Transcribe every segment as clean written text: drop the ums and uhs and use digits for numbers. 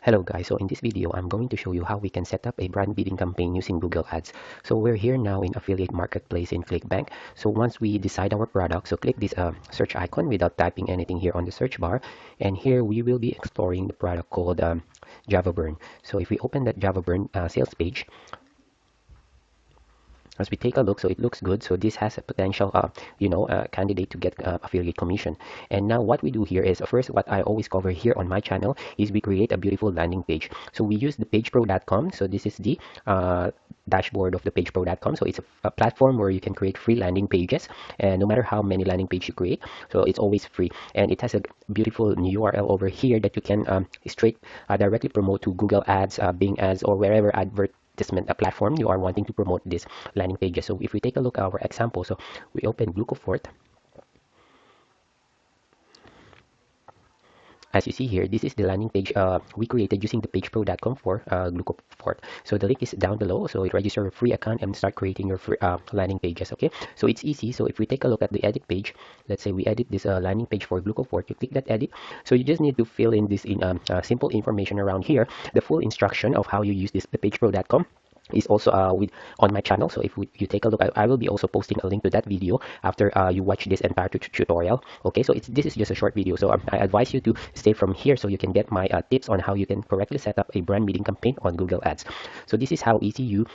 Hello guys, so in this video I'm going to show you how we can set up a brand bidding campaign using Google Ads. So we're here now in affiliate marketplace in ClickBank. So once we decide our product, so click this search icon without typing anything here on the search bar, and here we will be exploring the product called Java Burn. So if we open that Java Burn sales page, as we take a look, so it looks good. So this has a potential candidate to get affiliate commission. And now what we do here is, first, what I always cover here on my channel is we create a beautiful landing page. So we use the pagepro.com. So this is the dashboard of the pagepro.com. So it's a platform where you can create free landing pages, and no matter how many landing page you create, so it's always free. And it has a beautiful URL over here that you can straight directly promote to Google Ads, Bing Ads, or wherever advertisement platform you are wanting to promote this landing pages. So if we take a look at our example, so we open Glucofort. As you see here, this is the landing page we created using the pagepro.com for Glucofort. So the link is down below. So you register a free account and start creating your free, landing pages. Okay, so it's easy. So if we take a look at the edit page, let's say we edit this landing page for Glucofort. You click that edit. So you just need to fill in this simple information around here. The full instruction of how you use this the pagepro.com is also with on my channel. So if you take a look, I will be also posting a link to that video after you watch this entire tutorial. Okay, so this is just a short video, so I advise you to stay from here so you can get my tips on how you can correctly set up a brand bidding campaign on Google Ads. So this is how easy you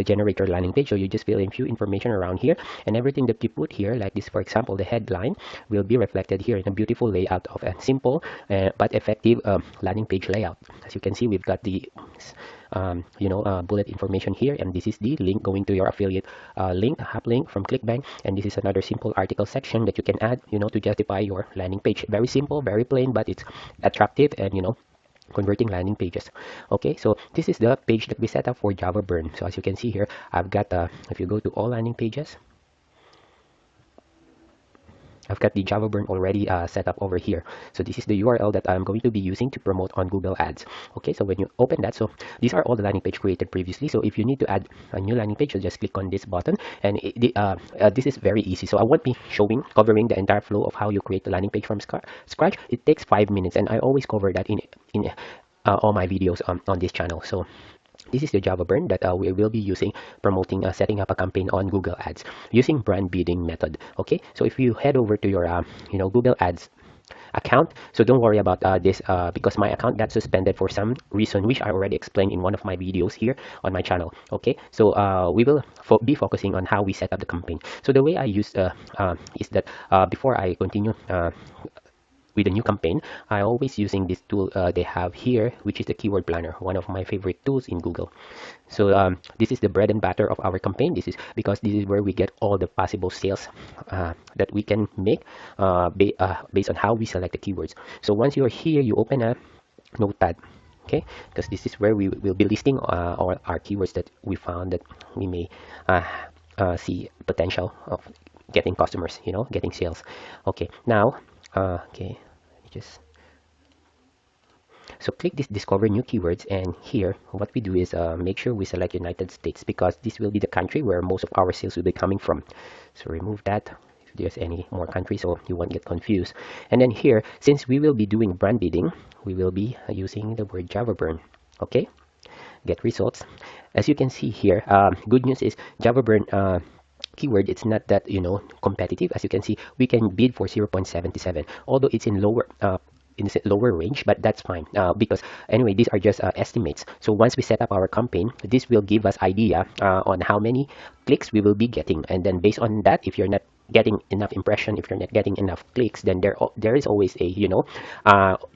generate your landing page. So you just fill in few information around here, and everything that you put here, like this, for example, the headline will be reflected here in a beautiful layout of a simple but effective landing page layout. As you can see, we've got the bullet information here, and this is the link going to your affiliate link, hub link from ClickBank, and this is another simple article section that you can add, to justify your landing page. Very simple, very plain, but it's attractive and converting landing pages. Okay, so this is the page that we set up for Java Burn. So as you can see here, I've got if you go to all landing pages, I've got the Java Burn already set up over here. So this is the URL that I'm going to be using to promote on Google Ads. Okay, so when you open that, so these are all the landing page created previously. So if you need to add a new landing page, you just click on this button, and this is very easy. So I won't be covering the entire flow of how you create the landing page from scratch. It takes 5 minutes, and I always cover that in all my videos on this channel. So this is the Java Burn that we will be using promoting setting up a campaign on Google Ads using brand bidding method. Okay, so if you head over to your Google Ads account, so don't worry about this because my account got suspended for some reason, which I already explained in one of my videos here on my channel. Okay, so we will be focusing on how we set up the campaign. So the way I use is that before I continue with a new campaign, I always using this tool they have here, which is the keyword planner, one of my favorite tools in Google. So this is the bread and butter of our campaign. This is because this is where we get all the possible sales that we can make based on how we select the keywords. So once you're here, you open a notepad. Okay, because this is where we will be listing all our keywords that we found that we may see potential of getting customers, getting sales. Okay, now okay, just so click this discover new keywords, and here what we do is make sure we select United States because this will be the country where most of our sales will be coming from. So remove that if there's any more countries so you won't get confused. And then here, since we will be doing brand bidding, we will be using the word Java Burn. Okay, get results. As you can see here, good news is Java Burn keyword, it's not that competitive. As you can see, we can bid for 0.77, although it's in lower range, but that's fine because anyway, these are just estimates. So once we set up our campaign, this will give us idea on how many clicks we will be getting, and then based on that, if you're not getting enough impression, if you're not getting enough clicks, then there is always a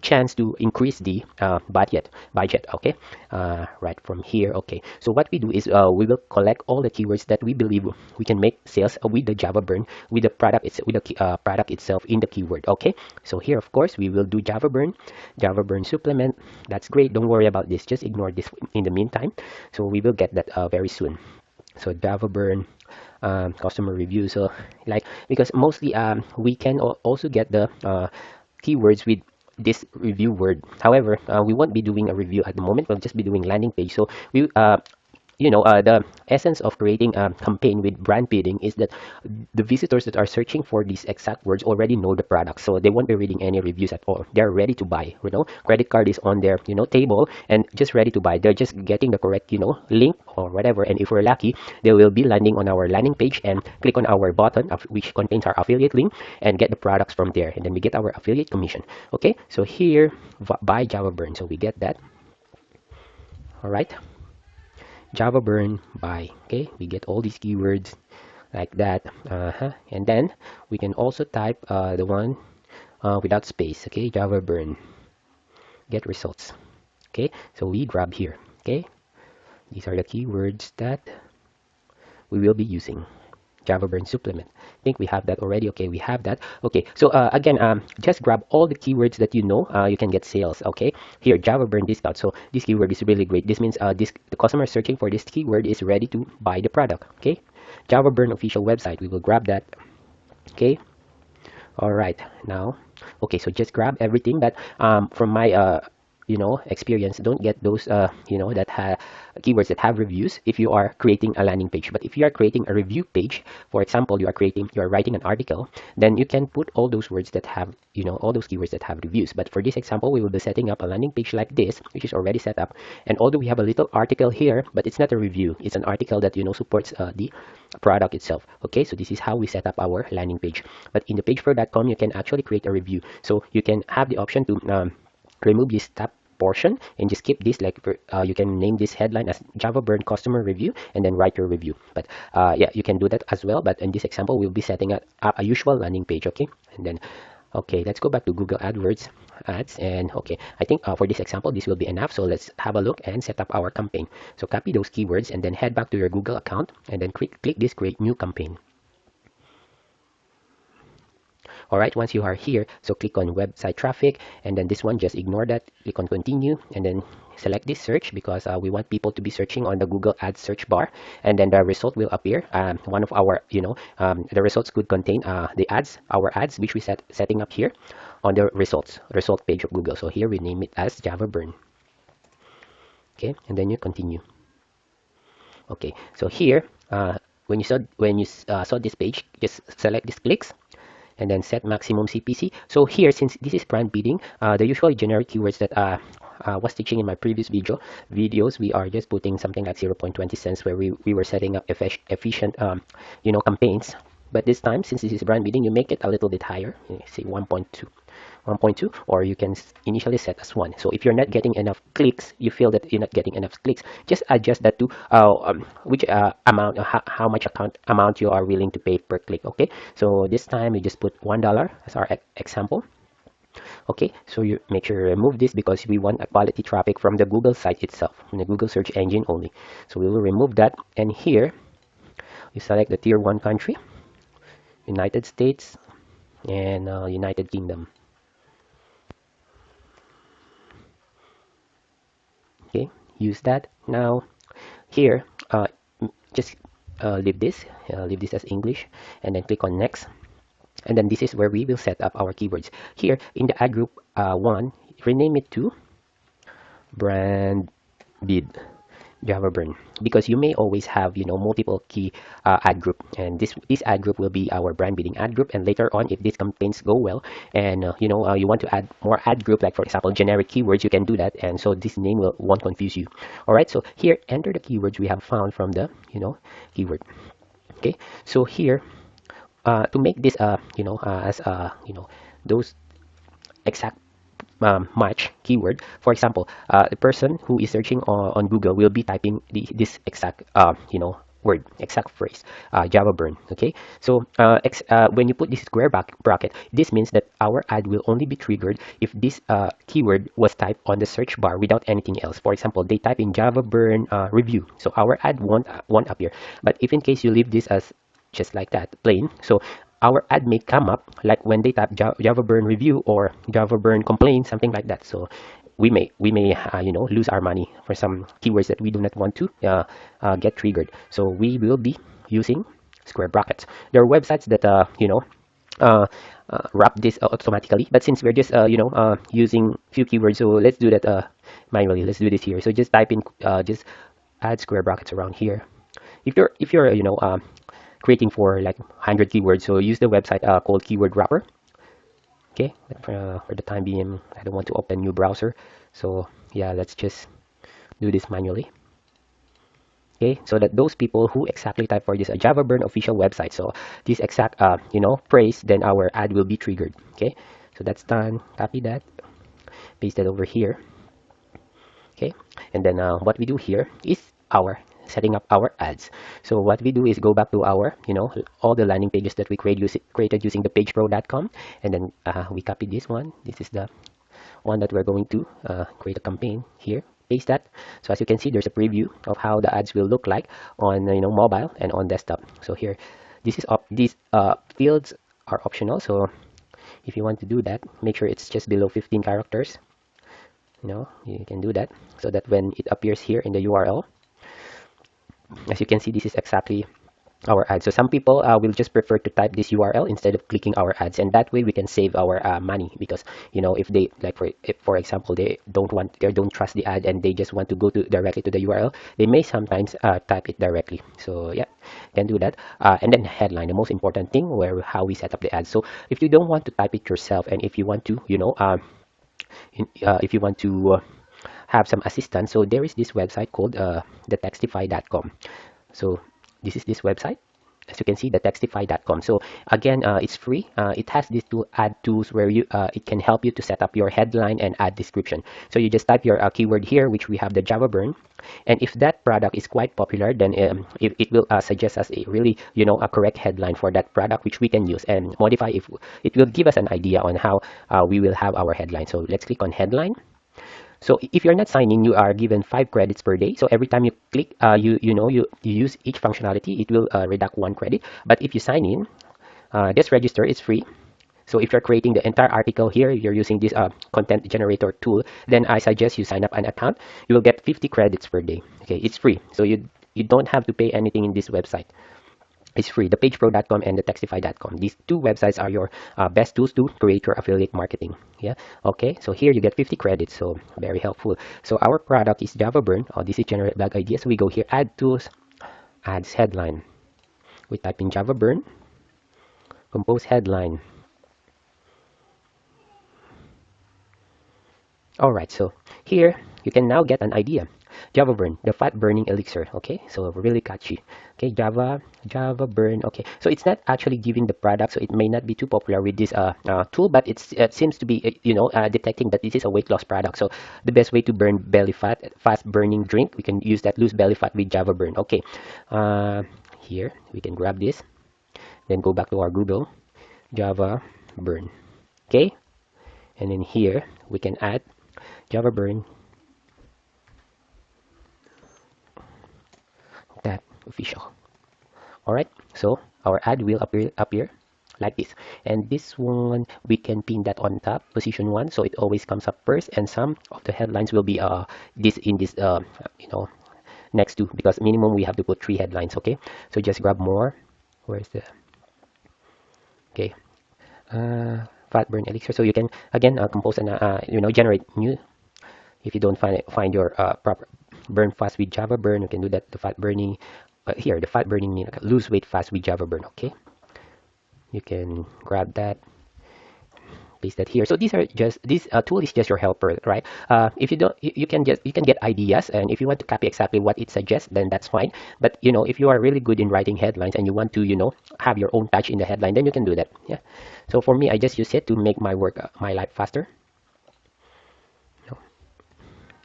chance to increase the budget. Okay, right from here. Okay, so what we do is we will collect all the keywords that we believe we can make sales with the Java Burn, with the product product itself in the keyword. Okay, so here of course we will do Java Burn supplement. That's great, don't worry about this, just ignore this in the meantime. So we will get that very soon. So Java Burn customer review. So like, because mostly we can also get the keywords with this review word. However, we won't be doing a review at the moment. We'll just be doing landing page. So we the essence of creating a campaign with brand bidding is that the visitors that are searching for these exact words already know the product, so they won't be reading any reviews at all. They're ready to buy. Credit card is on their table and just ready to buy. They're just getting the correct link or whatever, and if we're lucky, they will be landing on our landing page and click on our button which contains our affiliate link and get the products from there, and then we get our affiliate commission. Okay, so here, buy Java Burn, so we get that. All right, Java Burn buy. Okay, we get all these keywords like that. And then we can also type the one without space. Okay, Java Burn, get results. Okay, so we grab here. Okay, these are the keywords that we will be using. Java Burn supplement. I think we have that already. Okay, we have that. Okay, so again, just grab all the keywords that you can get sales. Okay, here, Java Burn discount. So this keyword is really great. This means the customer searching for this keyword is ready to buy the product. Okay, Java Burn official website. We will grab that. Okay, all right, now, okay, so just grab everything. But from my experience, don't get those that have keywords that have reviews if you are creating a landing page. But if you are creating a review page, for example, you are writing an article, then you can put all those words that have all those keywords that have reviews. But for this example, we will be setting up a landing page like this, which is already set up. And although we have a little article here, but it's not a review, it's an article that supports the product itself. Okay, so this is how we set up our landing page. But in the pageflow.com, you can actually create a review, so you can have the option to remove this top portion and just keep this, like you can name this headline as Java Burn customer review and then write your review. But yeah, you can do that as well. But in this example, we'll be setting up a usual landing page. Okay, and then okay, let's go back to Google AdWords ads. And okay, I think for this example, this will be enough. So let's have a look and set up our campaign. So copy those keywords and then head back to your Google account and then click this create new campaign. All right, once you are here, so click on website traffic, and then this one, just ignore that, click on continue, and then select this search because we want people to be searching on the Google Ads search bar, and then the result will appear. One of our, the results could contain the ads, our ads, which we setting up here on the result page of Google. So here we name it as Java Burn. Okay, and then you continue. Okay, so here, when you saw this page, just select this clicks and then set maximum CPC. So here, since this is brand bidding, the usual generic keywords that was teaching in my previous videos, we are just putting something like 0.20 cents, where we were setting up efficient campaigns. But this time, since this is brand bidding, you make it a little bit higher, say 1.2, or you can initially set as 1. So if you're not getting enough clicks, you feel that you're not getting enough clicks, just adjust that to which amount, how much amount you are willing to pay per click. Okay, so this time we just put $1 as our example. Okay, so you make sure you remove this because we want a quality traffic from the Google site itself, from the Google search engine only. So we will remove that, and here you select the tier 1 country, United States and United Kingdom. Okay, use that. Now here, just leave this as English, and then click on next, and then this is where we will set up our keywords. Here in the ad group 1, rename it to brand bid Java Burn, because you may always have multiple key ad group, and this ad group will be our brand bidding ad group. And later on, if these campaigns go well and you want to add more ad group, like for example generic keywords, you can do that, and so this name won't confuse you. All right, so here enter the keywords we have found from the keyword. Okay, so here to make this as those exact match keyword. For example, the person who is searching on Google will be typing this exact word, exact phrase, Java Burn. Okay, so when you put this square bracket, this means that our ad will only be triggered if this keyword was typed on the search bar without anything else. For example, they type in Java Burn review, so our ad won't appear. But if in case you leave this as just like that, plain, so our ad may come up like when they type Java Burn review or Java Burn complaint, something like that. So we may lose our money for some keywords that we do not want to get triggered. So we will be using square brackets. There are websites that wrap this automatically, but since we're just using few keywords, so let's do that manually. Let's do this here. So just type in just add square brackets around here. If you're creating for like 100 keywords, so use the website called Keyword Wrapper. Okay, but for the time being, I don't want to open new browser, so yeah, let's just do this manually. Okay, so that those people who exactly type for this Java Burn official website, so this exact phrase, then our ad will be triggered. Okay, so that's done. Copy that, paste that over here. Okay, and then what we do here is our setting up our ads. So what we do is go back to our all the landing pages that we created using the pagepro.com, and then we copy this one. This is the one that we're going to create a campaign here. Paste that. So as you can see, there's a preview of how the ads will look like on mobile and on desktop. So here, this is these fields are optional. So if you want to do that, make sure it's just below 15 characters. You can do that so that when it appears here in the URL, as you can see, this is exactly our ad. So some people will just prefer to type this URL instead of clicking our ads, and that way we can save our money, because if they like for example, they don't trust the ad and they just want to go to directly to the URL, they may sometimes type it directly. So yeah, can do that. And then headline, the most important thing, where how we set up the ad. So if you don't want to type it yourself, and if you want to have some assistance, so there is this website called thetextify.com. So this is this website. As you can see, the textify.com. So again, it's free. It has these two ad tools where it can help you to set up your headline and ad description. So you just type your keyword here, which we have the Java Burn, and if that product is quite popular, then it will suggest us a really a correct headline for that product, which we can use and modify. If it will give us an idea on how we will have our headline. So let's click on headline. So if you're not signing, you are given 5 credits per day. So every time you click, you use each functionality, it will reduct 1 credit. But if you sign in, just register, it's free. So if you're creating the entire article here, you're using this content generator tool, then I suggest you sign up an account. You will get 50 credits per day. Okay, it's free. So you don't have to pay anything in this website. It's free. The pagepro.com and the textify.com. These two websites are your best tools to create your affiliate marketing. Yeah. Okay. So here you get 50 credits. So very helpful. So our product is Java Burn. This is generate blog ideas. We go here, add tools, ads headline. We type in Java Burn, compose headline. All right. So here you can now get an idea. Java Burn, the fat burning elixir. Okay, so really catchy. Okay, Java Burn. Okay, so it's not actually giving the product, so it may not be too popular with this tool, but it seems to be detecting that this is a weight loss product. So the best way to burn belly fat, fast burning drink, we can use that loose belly fat with Java Burn. Okay, here we can grab this, then go back to our Google, Java Burn. Okay, and then here we can add Java Burn that official. All right, so our ad will appear like this, and this one we can pin that on top, position 1, so it always comes up first, and some of the headlines will be this in this next to, because minimum we have to put 3 headlines. Okay, so just grab more. Where's the okay fat burn elixir? So you can again compose and generate new. If you don't find your proper burn fast with Java Burn, you can do that. The fat burning here, the fat burning mean lose weight fast with Java Burn. Okay, you can grab that, paste that here. So these are just this tool is just your helper, right? If you don't, you can get ideas, and if you want to copy exactly what it suggests, then that's fine. But if you are really good in writing headlines and you want to have your own touch in the headline, then you can do that. Yeah. So for me, I just use it to make my work my life faster.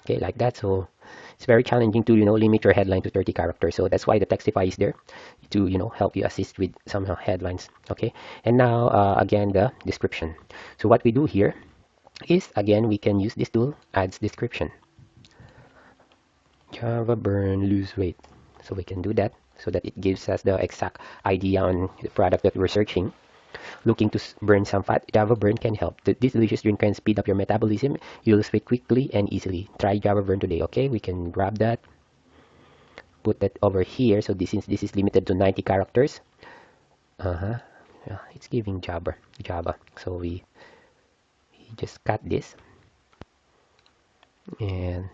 Okay, like that. So it's very challenging to limit your headline to 30 characters. So that's why the Textify is there to help you assist with some headlines. Okay, and now again the description. So what we do here is again we can use this tool, adds description. Java Burn lose weight. So we can do that so that it gives us the exact idea on the product that we're searching. Looking to burn some fat, Java Burn can help. This delicious drink can speed up your metabolism. You'll lose weight quickly and easily. Try Java Burn today. Okay, we can grab that, put that over here. So this is limited to 90 characters. Yeah, it's giving Java. So we just cut this, and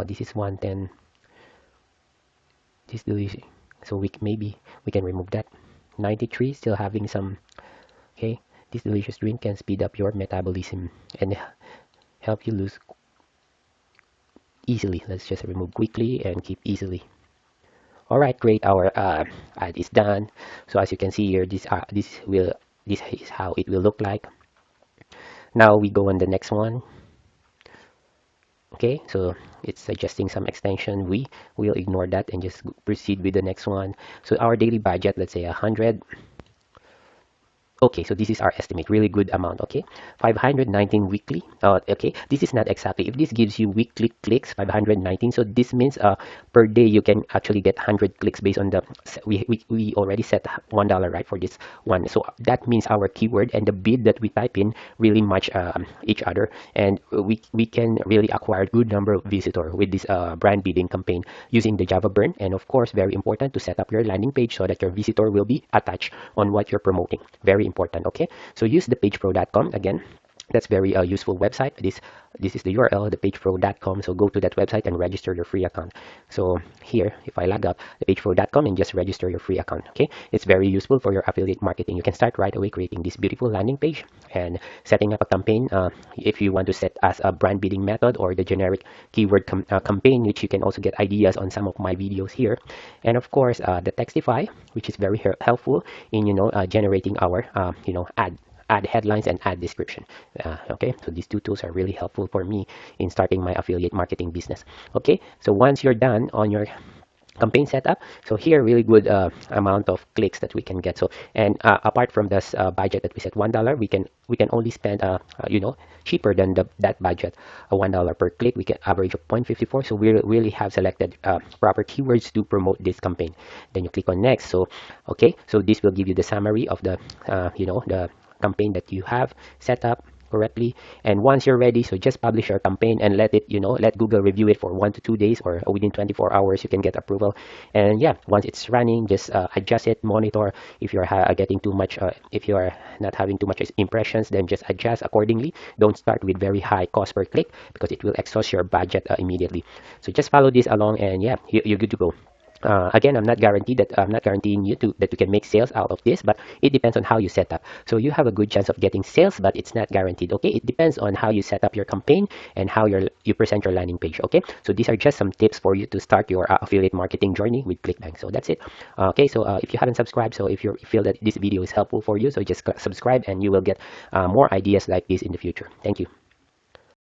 this is 110. this deletion. So maybe we can remove that. 93 still having some. Okay, this delicious drink can speed up your metabolism and help you lose easily. Let's just remove quickly and keep easily. All right, great. Our ad is done. So as you can see here, this is how it will look like. Now we go on the next one. Okay, so it's suggesting some extension. We will ignore that and just proceed with the next one. So our daily budget, let's say 100. Okay, so this is our estimate, really good amount. Okay, 519 weekly. Okay, this is not exactly. If this gives you weekly clicks, 519. So this means per day you can actually get 100 clicks based on the we already set $1 right for this one. So that means our keyword and the bid that we type in really match each other, and we can really acquire good number of visitor with this brand bidding campaign using the Java Burn. And of course, very important to set up your landing page so that your visitor will be attached on what you're promoting. Very important. Okay, so use the pagepro.com again. That's very useful website. This is the URL, thepagepro.com. So go to that website and register your free account. So here, if I log up thepagepro.com and just register your free account. Okay, it's very useful for your affiliate marketing. You can start right away creating this beautiful landing page and setting up a campaign. If you want to set as a brand bidding method or the generic keyword campaign, which you can also get ideas on some of my videos here. And of course, the Textify, which is very helpful in generating our ad headlines and ad description. Okay, so these two tools are really helpful for me in starting my affiliate marketing business. Okay, so once you're done on your campaign setup, so here really good amount of clicks that we can get. So and apart from this budget that we set $1, we can only spend cheaper than that budget, $1 per click. We can average of 0.54. So we really have selected proper keywords to promote this campaign. Then you click on next. So okay, so this will give you the summary of the the campaign that you have set up correctly. And once you're ready, so just publish your campaign and let it let Google review it for 1 to 2 days, or within 24 hours you can get approval. And yeah, once it's running, just adjust it, monitor. If you're getting too much, if you are not having too much impressions, then just adjust accordingly. Don't start with very high cost per click because it will exhaust your budget immediately. So just follow this along, and yeah, you're good to go. Again, I'm not guaranteeing you that you can make sales out of this, but it depends on how you set up. So you have a good chance of getting sales, but it's not guaranteed. Okay, it depends on how you set up your campaign and how you present your landing page. Okay, so these are just some tips for you to start your affiliate marketing journey with ClickBank. So that's it. Okay, so if you haven't subscribed, so if you feel that this video is helpful for you, so just subscribe and you will get more ideas like this in the future. Thank you.